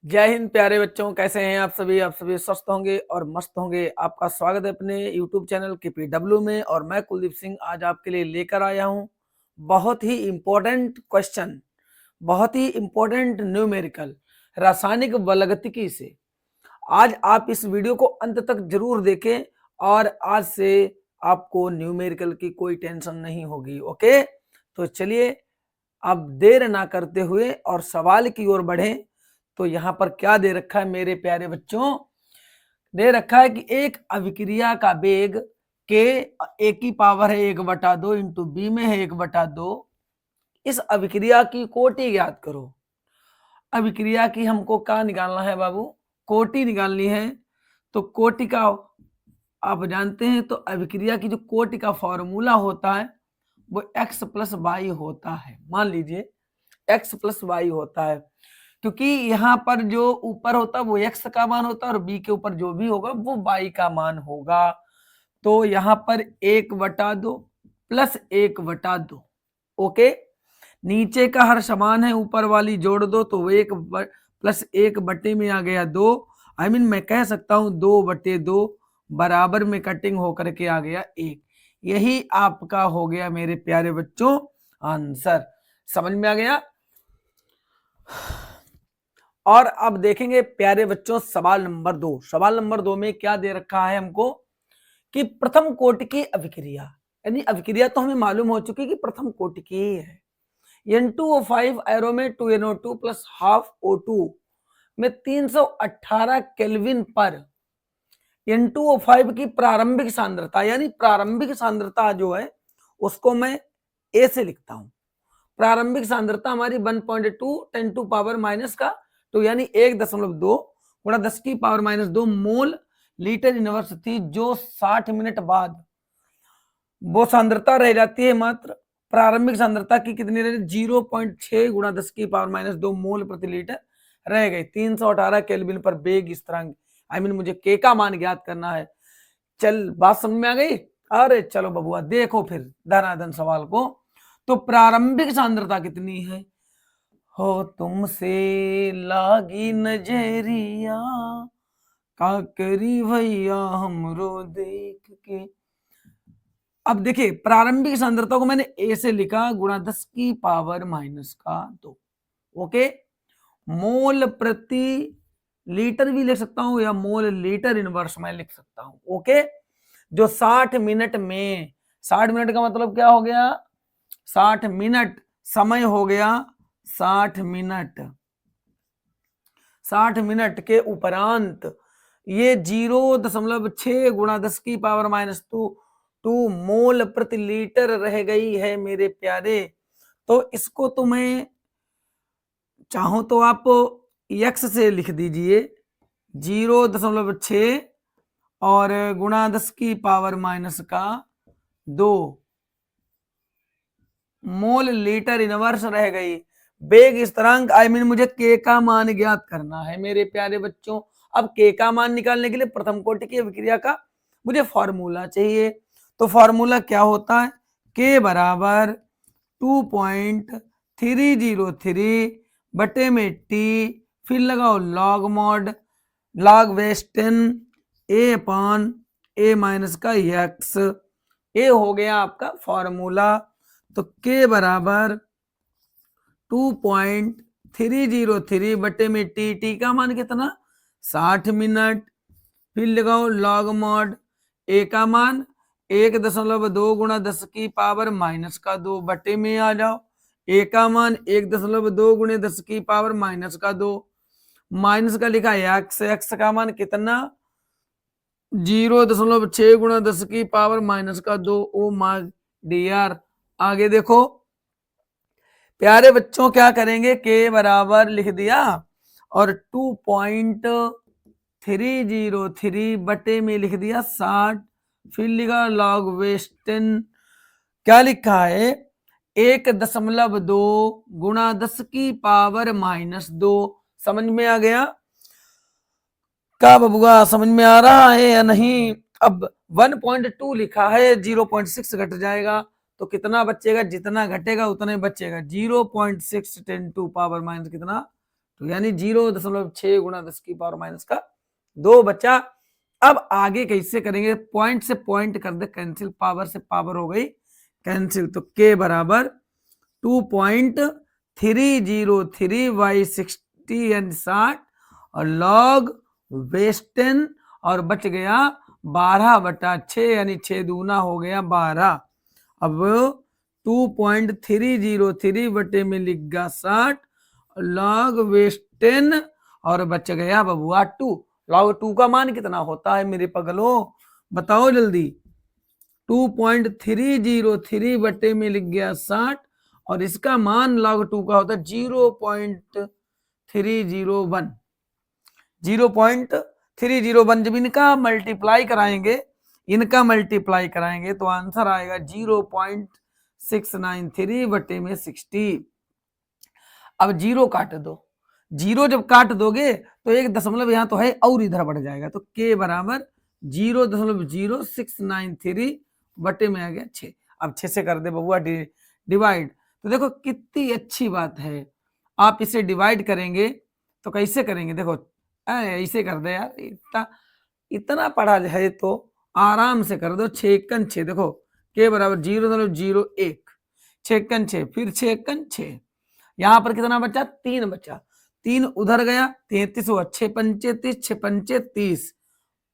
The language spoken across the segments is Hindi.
जय हिंद प्यारे बच्चों, कैसे हैं आप सभी स्वस्थ होंगे और मस्त होंगे। आपका स्वागत है अपने YouTube चैनल KPW में। और मैं कुलदीप सिंह आज आपके लिए लेकर आया हूं बहुत ही इंपॉर्टेंट क्वेश्चन, बहुत ही इंपॉर्टेंट न्यूमेरिकल रासायनिक बलगतिकी से। आज आप इस वीडियो को अंत तक जरूर देखें और आज से आपको न्यूमेरिकल की कोई टेंशन नहीं होगी। ओके, तो चलिए अब देर ना करते हुए और सवाल की ओर बढ़ें। तो यहां पर क्या दे रखा है मेरे प्यारे बच्चों? दे रखा है कि एक अभिक्रिया का वेग के ए की पावर है 1/2 इंटू बी में है 1/2। इस अभिक्रिया की कोटि ज्ञात करो। अभिक्रिया की हमको क्या निकालना है बाबू? कोटि निकालनी है। तो कोटि का आप जानते हैं, तो अभिक्रिया की जो कोटि का फॉर्मूला होता है वो x प्लस वाई होता है। मान लीजिए x प्लस वाई होता है, क्योंकि यहाँ पर जो ऊपर होता है वो x का मान होता है और b के ऊपर जो भी होगा वो y का मान होगा। तो यहाँ पर 1/2 प्लस 1/2। ओके, नीचे का हर समान है, ऊपर वाली जोड़ दो तो 1 प्लस 1 बटे में आ गया 2। मैं कह सकता हूं 2/2 बराबर में कटिंग होकर के आ गया 1। यही आपका हो गया मेरे प्यारे बच्चों आंसर। समझ में आ गया? और अब देखेंगे प्यारे बच्चों सवाल नंबर 2। सवाल नंबर 2 में क्या दे रखा है हमको कि प्रथम कोटि की अभिक्रिया, यानी अभिक्रिया तो हमें मालूम हो चुकी कि प्रथम कोटि की ही है। N2O5 एरो में 2NO2 प्लस हाफ O2 में 318 केल्विन पर N2O5 की प्रारंभिक सांद्रता, यानी प्रारंभिक सांद्रता जो है उसको मैं ए से लिखता हूं। प्रारंभिक सांद्रता हमारी 1.2 10 टू पावर माइनस का 2 यानी 1.2 गुणा 10 की power minus 2 mole litre inverse थी, जो 60 मिनट बाद वो सांद्रता रह जाती है मात्र प्रारंभिक सांद्रता की कितनी रह 0.6 गुणा 10 की पावर माइनस 2 मोल प्रति लीटर रह गई। 318 केल्विन पर वेग स्थिरांक मुझे के का मान ज्ञात करना है। चल बात समझ में आ गई? अरे चलो बबुआ देखो फिर धनाधन सवाल को। तो प्रारंभिक सांद्रता कितनी है? हो तुमसे लागी नजरिया का करी भैया हमरो देख के। अब देखिए प्रारंभिक सांद्रता को मैंने ए से लिखा गुणा 10 की पावर माइनस का 2। ओके, मोल प्रति लीटर भी लिख सकता हूं या मोल लीटर इनवर्स में लिख सकता हूं। ओके, जो 60 मिनट में, 60 मिनट का मतलब क्या हो गया? 60 मिनट समय हो गया 60 मिनट। 60 मिनट के उपरांत ये 0.6 गुणा 10 की पावर माइनस 2 मोल प्रति लीटर रह गई है मेरे प्यारे। तो इसको तुम्हें चाहो तो आप x से लिख दीजिए 0.6 और गुणा 10 की पावर माइनस का 2 मोल लीटर इनवर्स रह गई। वेग स्थिरांक मुझे के का मान ज्ञात करना है मेरे प्यारे बच्चों। अब के का मान निकालने के लिए प्रथम कोटि की अभिक्रिया का मुझे फॉर्मूला चाहिए। तो फॉर्मूला क्या होता है? के बराबर 2.303 बटे में टी, फिर लगाओ लॉग मॉड लॉग बेस 10 ए अपॉन ए माइनस का एक्स। ए हो गया आपका फॉर्मूला। तो के बराबर 2.303 बटे में टी, टी का मान कितना 60 मिनट, फिर लगाओ लॉग मॉड ए का मान 1.2 गुणा 10 की पावर माइनस का 2 बटे में आ जाओ। ए का मान 1.2 गुणे 10 की पावर माइनस का 2, माइनस का लिखा एक्स, एक्स का मान कितना 0.6 गुणा 10 की पावर माइनस का 2। ओ माय डियर, आगे देखो प्यारे बच्चों क्या करेंगे? के बराबर लिख दिया और 2.303 बटे में लिख दिया 60, फिर लिखा लॉग बेस 10, क्या लिखा है 1.2 गुणा 10 की पावर माइनस 2। समझ में आ गया क्या बबुआ? समझ में आ रहा है या नहीं? अब 1.2 लिखा है, 0.6 घट जाएगा तो कितना बचेगा? जितना घटेगा उतना ही बचेगा। 0.6 10 टू पावर माइनस कितना तो यानी 0.6 गुणा 10 की पावर माइनस का 2 बचा। अब आगे कैसे करेंगे, पॉइंट से पॉइंट कर दे कैंसिल, पावर से पावर हो गई कैंसिल, तो k बराबर 2.303/60 यानी 60 और लॉग बेस 10 और बच गया 12/6 यानी 6 दूना हो गया 12। अब 2.303 बटे में लिख गया 60 लॉग बेस 10 और बच गया बबुआ 2। लॉग 2 का मान कितना होता है मेरे पगलो, बताओ जल्दी। 2.303 बटे में लिख गया 60 और इसका मान log 2 का होता है 0.301। 0.301 जब इनका मल्टीप्लाई कराएंगे तो आंसर आएगा 0.693 बटे में 60। अब जीरो काट दो, जीरो जब काट दोगे तो एक दशमलव यहां तो है और इधर बढ़ जाएगा, तो k बराबर 0.0693 बटे में आ गया 6। अब 6 से कर दे बबुआ डिवाइड, तो देखो कितनी अच्छी बात है। आप इसे डिवाइड करेंगे तो कैसे करेंगे, देखो ऐसे कर दे यार, इतना पढ़ा है तो आराम से कर दो। 6 देखो k बराबर 0.01, 6 फिर 6 यहां पर कितना बचा, 3 बचा, 3 उधर गया 33 हुआ, 6 30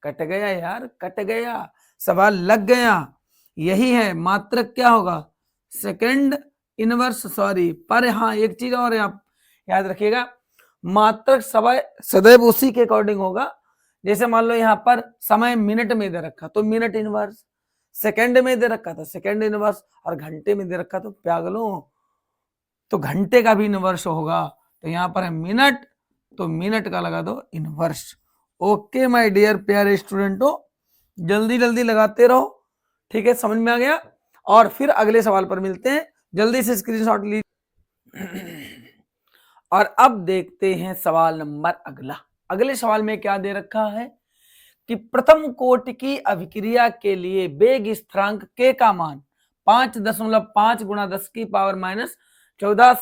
कट गया यार, कट गया, सवाल लग गया। यही है मात्रक क्या होगा, सेकंड इनवर्स, सॉरी पर हाँ एक चीज और आप याद रखिएगा, मात्रक सदैव उसी के अकॉर्डिंग होगा। जैसे मान लो यहाँ पर समय मिनट में दे रखा तो मिनट इनवर्स, सेकंड में दे रखा था सेकंड इनवर्स, और घंटे में दे रखा तो प्यागलो तो घंटे का भी इनवर्स होगा। तो यहाँ पर है मिनट, तो मिनट का लगा दो इनवर्स। ओके माय डियर प्यारे स्टूडेंटों, जल्दी जल्दी लगाते रहो, ठीक है, समझ में आ गया। और फिर अगले सवाल पर मिलते हैं, जल्दी से स्क्रीनशॉट लीजिए। और अब देखते हैं सवाल नंबर अगला। अगले सवाल में क्या दे रखा है कि प्रथम कोटि की अभिक्रिया के लिए वेग स्थिरांक k का मान 5.5 गुणा 10 की पावर माइनस 14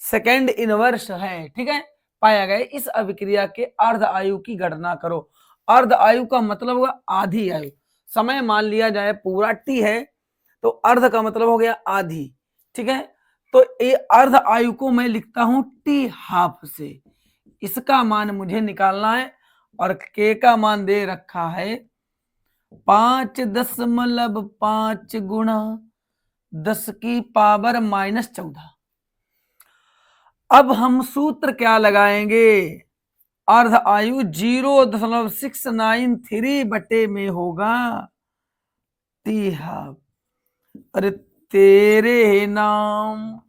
सेकेंड इनवर्स है, ठीक है, पाया गया। इस अभिक्रिया के अर्ध आयु की गणना करो। अर्ध आयु का मतलब होगा आधी आयु, समय मान लिया जाए पूरा t है तो अर्ध का मतलब हो गया आधी, ठीक है। तो ये अर्ध आयु को मैं लिखता हूं t हाफ से, इसका मान मुझे निकालना है और k का मान दे रखा है 5.5 गुणा 10 की पावर माइनस 14। अब हम सूत्र क्या लगाएंगे, अर्ध आयु 0.693 बटे में होगा टी हाफ। अरे तेरे नाम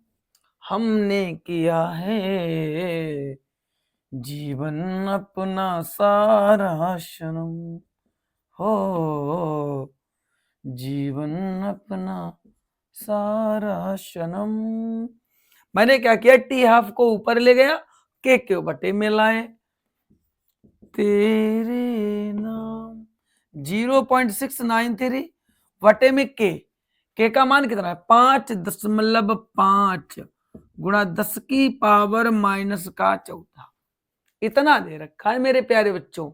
हमने किया है जीवन अपना सारा सनम, हो जीवन अपना सारा सनम। मैंने क्या किया, टी हाफ को ऊपर ले गया, के बटे में लाए, तेरे नाम 0.693 बटे में के का मान कितना है 5.5 गुणा 10 की पावर माइनस का 14, इतना दे रखा है मेरे प्यारे बच्चों।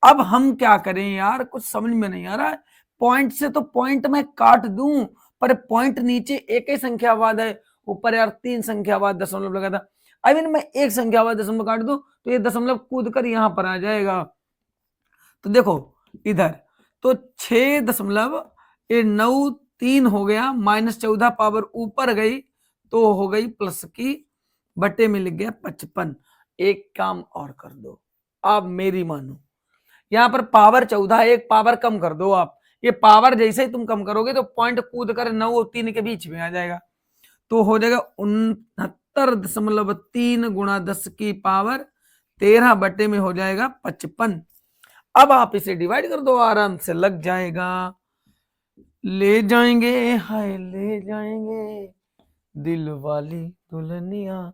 अब हम क्या करें यार, कुछ समझ में नहीं आ रहा है। पॉइंट से तो पॉइंट में काट दूं, पर पॉइंट नीचे एक ही संख्या बाद है, ऊपर यार 3 संख्या बाद दशमलव लगा था। आई मीन मैं एक संख्या बाद दशमलव काट दूं तो ये दशमलव कूद कर यहां पर आ जाएगा। तो देखो इधर तो 6.993 हो गया, माइनस 14 पावर ऊपर गई तो हो गई प्लस की, बटे में लिख गया 55। एक काम और कर दो, आप मेरी मानो, यहां पर पावर 14, एक पावर कम कर दो आप। ये पावर जैसे ही तुम कम करोगे तो पॉइंट कूद कर 9 और 3 के बीच में आ जाएगा, तो हो जाएगा 69.3 गुणा 10 की पावर 13 बटे में हो जाएगा 55। अब आप इसे डिवाइड कर दो, आराम से लग जाएगा। ले जाएंगे हाय ले जाएंगे दिल वाली दुल्हनिया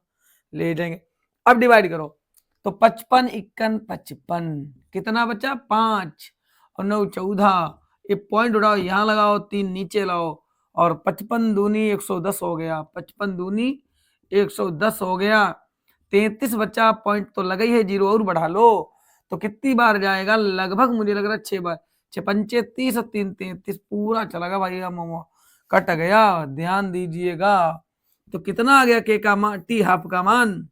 ले जाएंगे। अब डिवाइड करो तो 55 51 55 कितना बचा 5 और 9 14, ये पॉइंट उड़ाओ यहां लगाओ, 3 नीचे लाओ और 55 दूनी 110 हो गया, 55 दूनी 110 हो गया, 33 बच्चा पॉइंट तो लगा ही है, 0 और बढ़ा लो तो कितनी बार जाएगा, लगभग मुझे लग रहा है 6 बार, 6 पंचे 30 और 3 33, पूरा चला गया भाई, मोमो कट गया, ध्यान दीजिएगा। तो कितना आ गया के का मान, टी हाफ का मान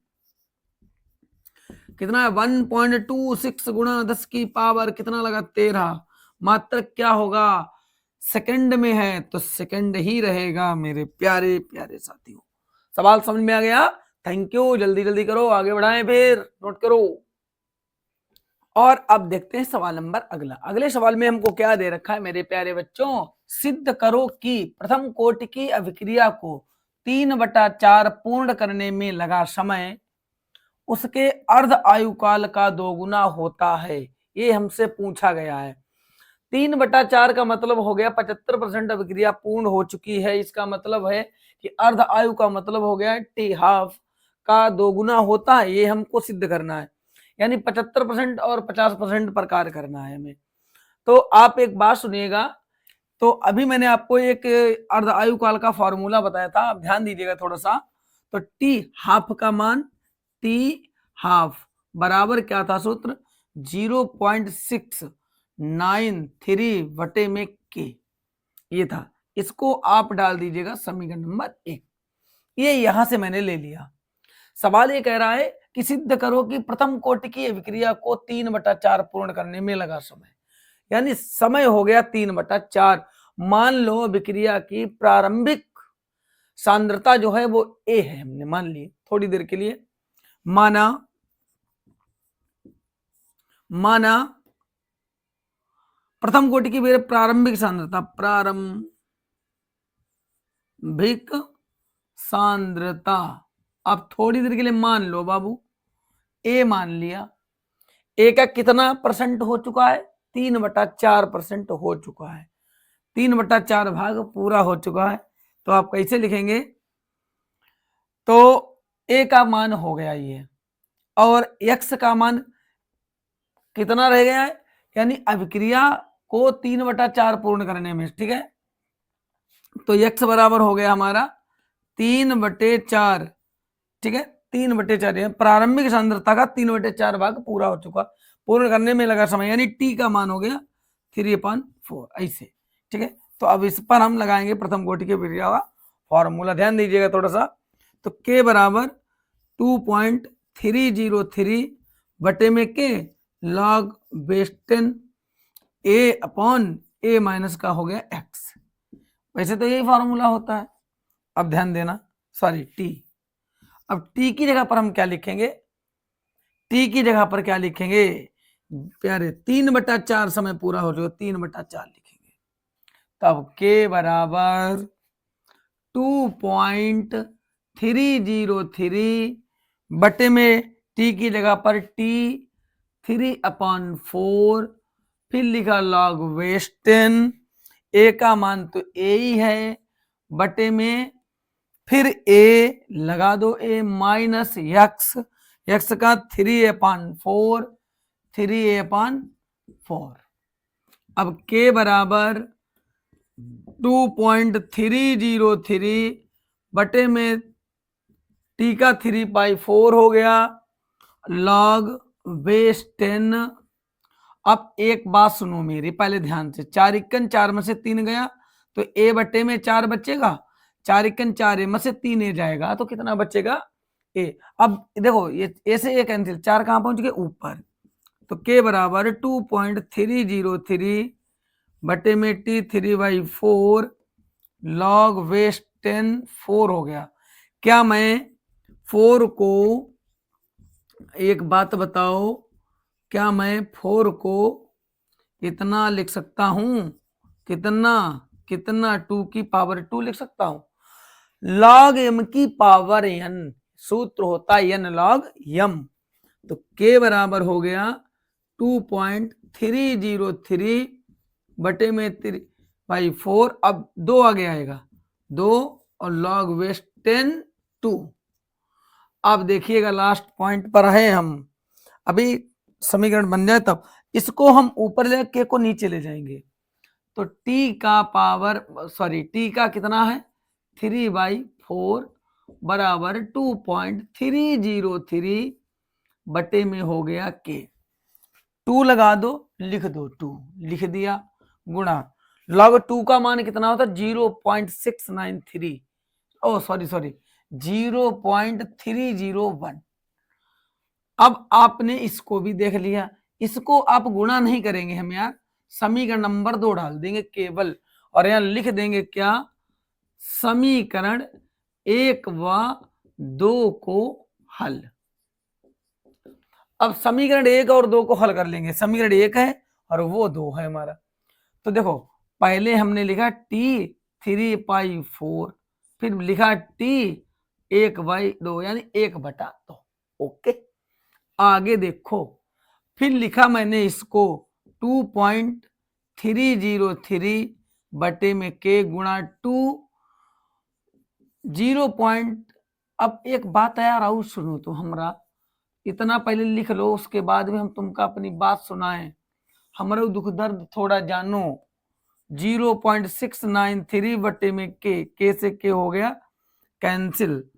कितना है, 1.26 गुणा 10 की पावर कितना लगा, 13। मात्र क्या होगा, सेकंड में है तो सेकंड ही रहेगा मेरे प्यारे प्यारे साथियों। सवाल समझ में आ गया? थैंक यू, जल्दी जल्दी करो, आगे बढ़ाएं, फिर नोट करो। और अब देखते हैं सवाल नंबर अगला। अगले सवाल में हमको क्या दे रखा है मेरे प्यारे बच्चों, सिद्ध करो कि प्रथम कोटि की अभिक्रिया को 3/4 पूर्ण करने में लगा समय उसके अर्ध आयु काल का दोगुना होता है। ये हमसे पूछा गया है। 3/4 का मतलब हो गया 75% अभिक्रिया पूर्ण हो चुकी है। इसका मतलब है कि अर्ध आयु का मतलब हो गया टी हाफ का दोगुना होता है। ये हमको सिद्ध करना है, यानी 75% और 50% पर कार्य करना है हमें। तो आप एक बात सुनिएगा, तो अभी मैंने आपको एक अर्ध आयु काल का फॉर्मूला बताया था, आप ध्यान दीजिएगा थोड़ा सा। तो टी हाफ का मान, टी हाफ बराबर क्या था सूत्र, 0.693 बटे में के, ये था। इसको आप डाल दीजिएगा समीकरण नंबर 1। ये यहां से मैंने ले लिया। सवाल ये कह रहा है कि सिद्ध करो कि प्रथम कोटि की अभिक्रिया को 3/4 पूर्ण करने में लगा समय, यानी समय हो गया 3/4। मान लो अभिक्रिया की प्रारंभिक सांद्रता जो है वो ए है, हमने मान ली थोड़ी देर के लिए, माना प्रथम कोटि की प्रारंभिक सांद्रता, प्रारंभिक सांद्रता, अब थोड़ी देर के लिए मान लो बाबू, ए मान लिया। ए का कितना परसेंट हो चुका है, 3/4% हो चुका है। 3/4 भाग पूरा हो चुका है। तो आप कैसे लिखेंगे, तो ए का मान हो गया ये, और एक्स का मान कितना रह गया है, यानी अभिक्रिया को 3/4 पूर्ण करने में, ठीक है। तो एक्स बराबर हो गया हमारा 3/4, ठीक है, 3/4, प्रारंभिक सांद्रता का 3/4 भाग पूरा हो चुका, पूर्ण करने में लगा समय, यानी टी का मान हो गया 3/4, ऐसे, ठीक है। तो अब इस पर हम लगाएंगे प्रथम कोटि की अभिक्रिया का फॉर्मूला, ध्यान दीजिएगा थोड़ा सा। तो के बराबर 2.303 बटे में के लॉग बेस 10 ए अपॉन ए माइनस का हो गया एक्स। वैसे तो यही फॉर्मूला होता है। अब ध्यान देना, सॉरी टी, अब टी की जगह पर हम क्या लिखेंगे, टी की जगह पर क्या लिखेंगे प्यारे, 3/4 समय पूरा हो चुका, 3/4 लिखेंगे। तब के बराबर 2.303 बटे में टी की जगह पर टी 3/4, फिर लिखा लॉग बेस 10, ए का मान तो ए ही है, बटे में फिर ए लगा दो, ए माइनस एक्स, एक्स का 3/4, 3/4। अब के बराबर 2.303 बटे में टी का 3/4 हो गया, लॉग बेस 10। अब एक बात सुनो मेरी पहले ध्यान से, 4 × 4 में से 3 गया तो ए बटे में 4 बचेगा, 4 × 4 ए में से 3 ए जाएगा तो कितना बचेगा ए। अब देखो ये ए से ए कैंसिल, 4 कहां पहुंच गए ऊपर, तो के बराबर 2.303 बटे में टी 3/4 लॉग बेस 10 4 हो गया। क्या मैं 4 को, एक बात बताओ, क्या मैं 4 को इतना लिख सकता हूं, कितना 2 की पावर 2 लिख सकता हूं, लॉग एम की पावर n, सूत्र होता है n लॉग m। तो k बराबर हो गया 2.303 बटे में 3/4, अब 2 आगे आएगा 2 और लॉग बेस 10 2। अब देखिएगा लास्ट पॉइंट पर है हम, अभी समीकरण बन जाए तब इसको हम ऊपर ले, के को नीचे ले जाएंगे। तो t का पावर, सॉरी t का कितना है 3/4 बराबर 2.303 बटे में हो गया के। 2 लगा दो, लिख दो 2, लिख दिया, गुणा log 2 का मान कितना होता है 0.693, ओ सॉरी 0.301। अब आपने इसको भी देख लिया, इसको आप गुणा नहीं करेंगे हम यार, समीकरण नंबर 2 डाल देंगे केवल, और यहां लिख देंगे क्या, समीकरण 1 व 2 को हल। अब समीकरण 1 और 2 को हल कर लेंगे, समीकरण 1 है और वो 2 है हमारा। तो देखो पहले हमने लिखा t3/4, फिर लिखा t1/2 यानी 1/2, ओके। आगे देखो, फिर लिखा मैंने इसको 2.303 बटे में के गुणा 0. अब एक बात है यार, और सुनो तो हमरा, इतना पहले लिख लो, उसके बाद में हम तुमका अपनी बात सुनाएं, हमारे दुख दर्द थोड़ा जानो। 0.693 बटे में के से के हो गया कैंसिल।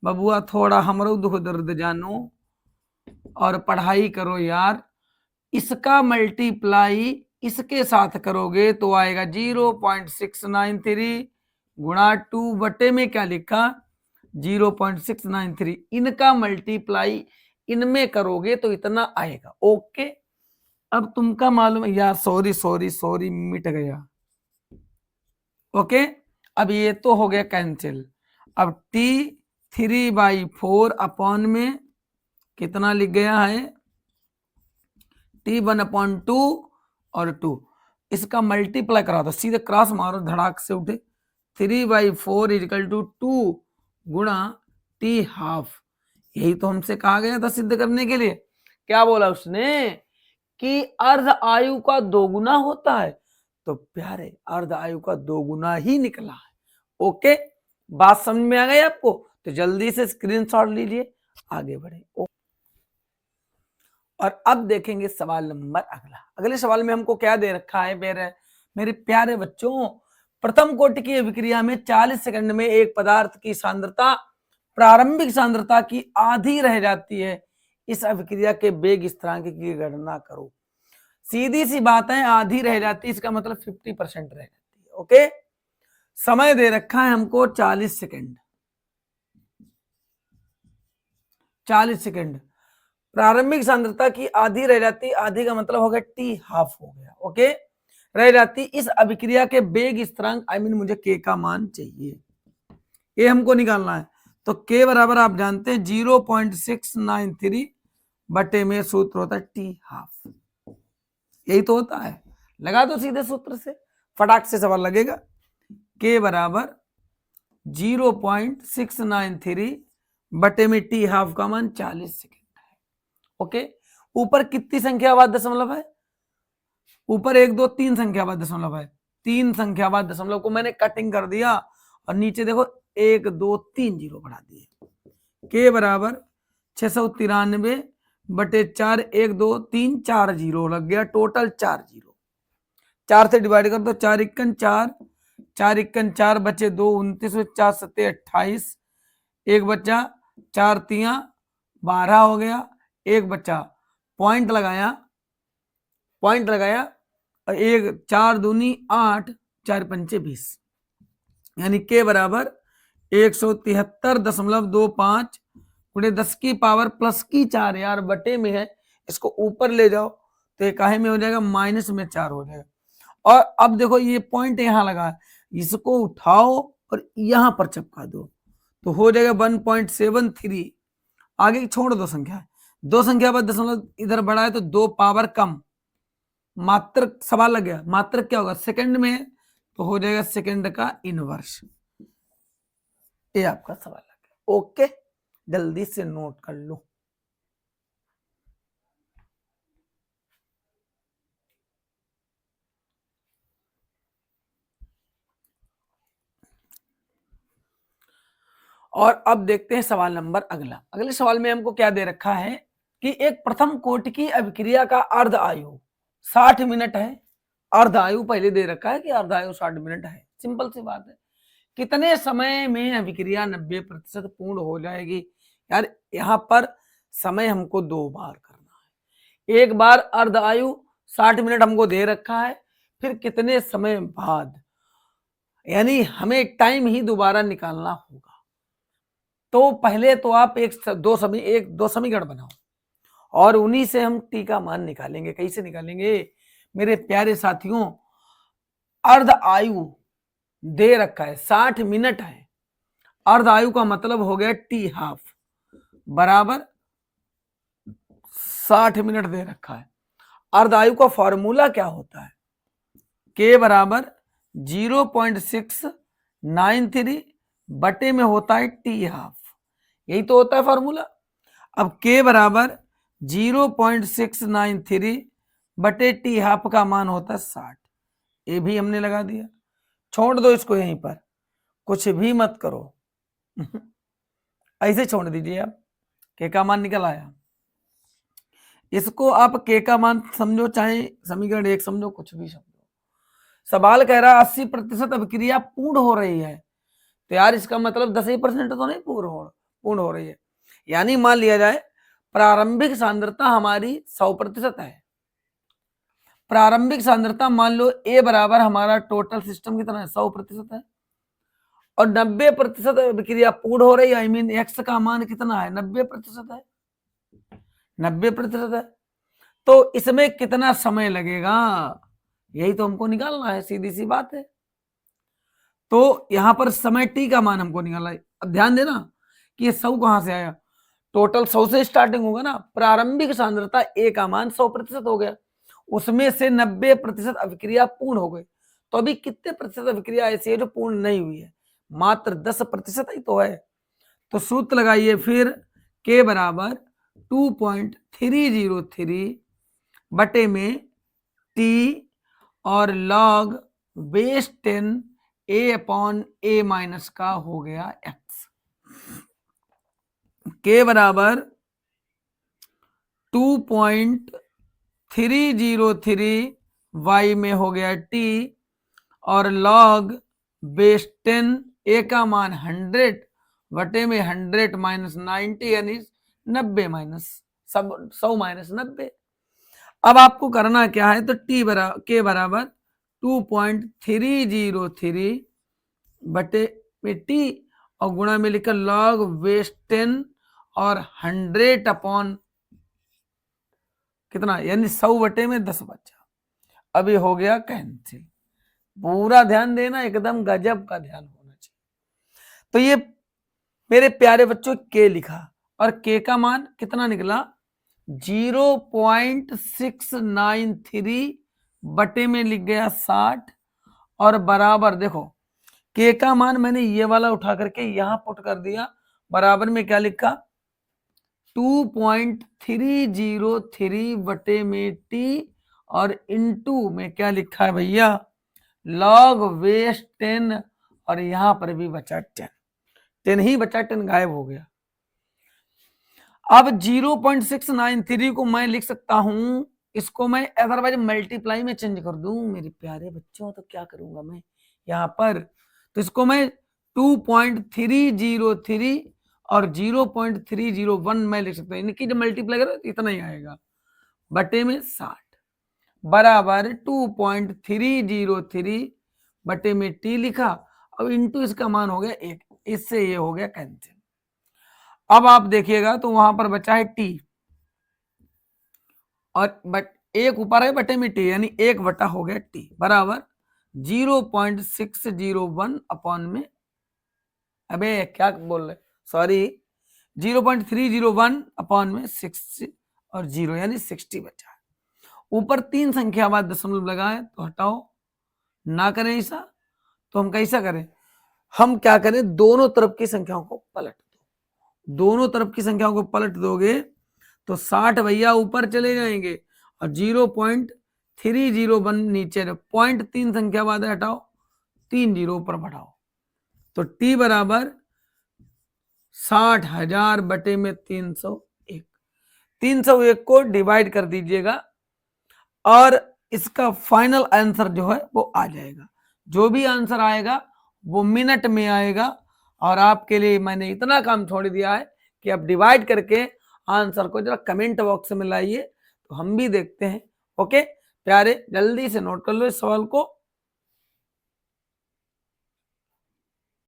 बबुआ थोड़ा हमारे दुख दर्द जानो और पढ़ाई करो यार। इसका मल्टीप्लाई इसके साथ करोगे तो आएगा 0.693 गुणा 2 बटे में क्या लिखा 0.693, इनका मल्टीप्लाई इनमें करोगे तो इतना आएगा, ओके। अब तुमका मालूम है यार, सॉरी मिट गया, ओके। अब ये तो हो गया कैंसिल। अब t3/4 अपॉन में कितना लिख गया है t1/2 और 2, इसका मल्टीप्लाई करा दो, सीधे क्रॉस मारो, धड़ाक से उठे। 3/4 इक्वल टू 2 गुणा t½ यही तो हमसे कहा गया था सिद्ध करने के लिए। क्या बोला उसने कि अर्ध आयु का दोगुना होता है, तो प्यारे अर्ध आयु का दोगुना ही निकला है, ओके। बात समझ में आ गई आपको? तो जल्दी से स्क्रीनशॉट लीजिए, आगे बढ़े। और अब देखेंगे सवाल नंबर अगला। अगले सवाल में हमको क्या दे रखा है मेरे प्यारे बच्चों, प्रथम कोटि की अभिक्रिया में 40 सेकंड में एक पदार्थ की सांद्रता प्रारंभिक सांद्रता की आधी रह जाती है, इस अभिक्रिया के वेग स्थिरांक की गणना करो। सीधी सी बात है, आधी रह जाती है, इसका मतलब 50% रह जाती है, ओके। समय दे रखा है हमको 40 सेकंड, 40 सेकंड। प्रारंभिक सांद्रता की आधी रह जाती, आधी का मतलब हो गया t½ हो गया, ओके। रह जाती इस अभिक्रिया के वेग स्थिरांक मुझे k का मान चाहिए, ये हमको निकालना है। तो k बराबर आप जानते हैं 0.693 बटे में सूत्र होता है t½ यही तो होता है। लगा दो सीधे सूत्र से, फटाक से सवाल लगेगा। k बराबर 0.693 बटे में t½ का मान 40 सेकेंड है, ओके। ऊपर कितनी संख्या बाद दशमलव है, ऊपर 1 2 3 संख्या बाद दशमलव है, 3 संख्या बाद दशमलव को मैंने कटिंग कर दिया और नीचे देखो 1 2 3 जीरो बढ़ा दिए। k बराबर 693 बटे 4 1 2 3 4 जीरो लग गया, टोटल 4 जीरो। 4 से डिवाइड कर दो, 4 × 4 4 × 4 बचे 2 29 4 7 28, एक बच्चा 4 3 12 हो गया, एक बच्चा पॉइंट लगाया और एक 4 दूनी 8 4 पंचे 20, यानी के बराबर 173.25 गुणे 10 की पावर प्लस की 4 यार बटे में है, इसको ऊपर ले जाओ तो ये काहे में हो जाएगा माइनस में 4 हो जाएगा। और अब देखो ये पॉइंट यहां लगा है, इसको उठाओ और यहां पर चिपका दो तो हो जाएगा 1.73। आगे छोड़ दो संख्या, 2 संख्या बाद दशमलव इधर बढ़ा है तो 2 पावर कम, मात्र सवाल लग गया, मात्र क्या होगा सेकंड में तो हो जाएगा सेकंड का इनवर्स। ये आपका सवाल लग गया, ओके। जल्दी से नोट कर लो। और अब देखते हैं सवाल नंबर अगला। अगले सवाल में हमको क्या दे रखा है कि एक प्रथम कोटि की अभिक्रिया का अर्ध आयु 60 मिनट है। अर्ध आयु पहले दे रखा है कि अर्ध आयु 60 मिनट है, सिंपल सी बात है। कितने समय में अभिक्रिया 90% पूर्ण हो जाएगी। यार यहाँ पर समय हमको 2 बार करना है। एक बार अर्ध आयु 60 मिनट हमको दे रखा है, फिर कितने समय बाद, यानी हमें टाइम ही दोबारा निकालना होगा। तो पहले तो आप दो समीकरण बनाओ और उन्हीं से हम टी का मान निकालेंगे। कैसे निकालेंगे मेरे प्यारे साथियों? अर्ध आयु दे रखा है 60 मिनट है, अर्ध आयु का मतलब हो गया टी हाफ बराबर 60 मिनट दे रखा है। अर्ध आयु का फॉर्मूला क्या होता है? के बराबर 0.693 बटे में होता है टी हाफ, यही तो होता है फॉर्मूला। अब के बराबर 0.693 बटे टी हाफ का मान होता है 60, ये भी हमने लगा दिया। छोड़ दो इसको यहीं पर, कुछ भी मत करो ऐसे छोड़ दीजिए। आप के का मान निकल आया, इसको आप के का मान समझो, चाहे समीकरण 1 समझो, कुछ भी समझो। सवाल कह रहा है 80% अभिक्रिया पूर्ण हो रही है, तो यार इसका मतलब 10% तो नहीं पूर्ण हो रही है। यानी मान लिया जाए प्रारंभिक सांद्रता हमारी 100% है। प्रारंभिक सांद्रता मान लो ए बराबर हमारा टोटल सिस्टम कितना है 100% है, और 90% अभिक्रिया पूर्ण हो रही है। आई मीन एक्स का मान कितना है 90% है, 90% है। तो इसमें कितना समय लगेगा, यही तो हमको निकालना है, सीधी सी बात है। तो यहां पर समय टी का मान हमको निकालना है। अब ध्यान देना कि ये 100 कहां से आया, टोटल 100 से स्टार्टिंग होगा ना। प्रारंभिक सांद्रता ए का मान 100% हो गया, उसमें से 90% अभिक्रिया पूर्ण हो गई। तो अभी कितने प्रतिशत अभिक्रिया ऐसी है जो पूर्ण नहीं हुई है? मात्र 10% ही तो है। तो सूत्र लगाइए फिर, के बराबर 2.303 बटे में टी और लॉग बेस 10 ए अपॉन ए माइनस का हो गया एक्स। के बराबर 2.303 वाई में हो गया टी और लॉग बेस 10 ए का मान 100 बटे में 100 माइनस 90 यानी 90 माइनस 100 माइनस 90। अब आपको करना क्या है, तो के बराबर 2.303 बटे में टी और गुणा में लिखा लॉग बेस 10 और 100 अपॉन कितना, यानी 100 बटे में 10 बचा। अभी हो गया कैंसिल। पूरा ध्यान देना, एकदम गजब का ध्यान होना चाहिए। तो ये मेरे प्यारे बच्चों के लिखा और के का मान कितना निकला 0.693 बटे में लिख गया 60 और बराबर देखो के का मान मैंने ये वाला उठा करके यहां पुट कर दिया, बराबर में क्या लिखा 2.303 बटे में टी और इनटू में क्या लिखा है भैया लॉग बेस 10 और यहां पर भी बचा 10 ही बचा, 10 गायब हो गया। अब 0.693 को मैं लिख सकता हूं, इसको मैं अदरवाइज मल्टीप्लाई में चेंज कर दूं मेरे प्यारे बच्चों। तो क्या करूंगा मैं यहां पर, तो इसको मैं 2.303 और 0.301 मैं लिख सकता हूं, इनकी जब मल्टीप्लाई करो इतना ही आएगा बटे में 60 बराबर 2.303 बटे में टी लिखा अब इंटू इसका मान हो गया 1, इससे ये हो गया कैंसिल। अब आप देखिएगा तो वहां पर बचा है टी और एक ऊपर है बटे में टी, यानी 1 बटा हो गया टी बराबर 0.601 अपॉन में, अबे क्या बोल रहे सॉरी 0.301 अपॉन में 6 और 0 यानी 60 बचा है। ऊपर 3 संख्या बाद दशमलव लगा है तो हटाओ, ना करें ऐसा तो हम कैसा करें, हम क्या करें दोनों तरफ की संख्याओं को पलट दो। दोनों तरफ की संख्याओं को पलट दोगे तो 60 भैया ऊपर चले जाएंगे और 0.301 नीचे, 0.3 संख्या बाद हटाओ 3 जीरो ऊपर बढ़ाओ तो टी बराबर 60,000 बटे में 301। 301 को डिवाइड कर दीजिएगा और इसका फाइनल आंसर जो है वो आ जाएगा। जो भी आंसर आएगा वो मिनट में आएगा। और आपके लिए मैंने इतना काम छोड़ दिया है कि आप डिवाइड करके आंसर को जरा कमेंट बॉक्स में लाइए तो हम भी देखते हैं। ओके प्यारे, जल्दी से नोट कर लो इस सवाल को।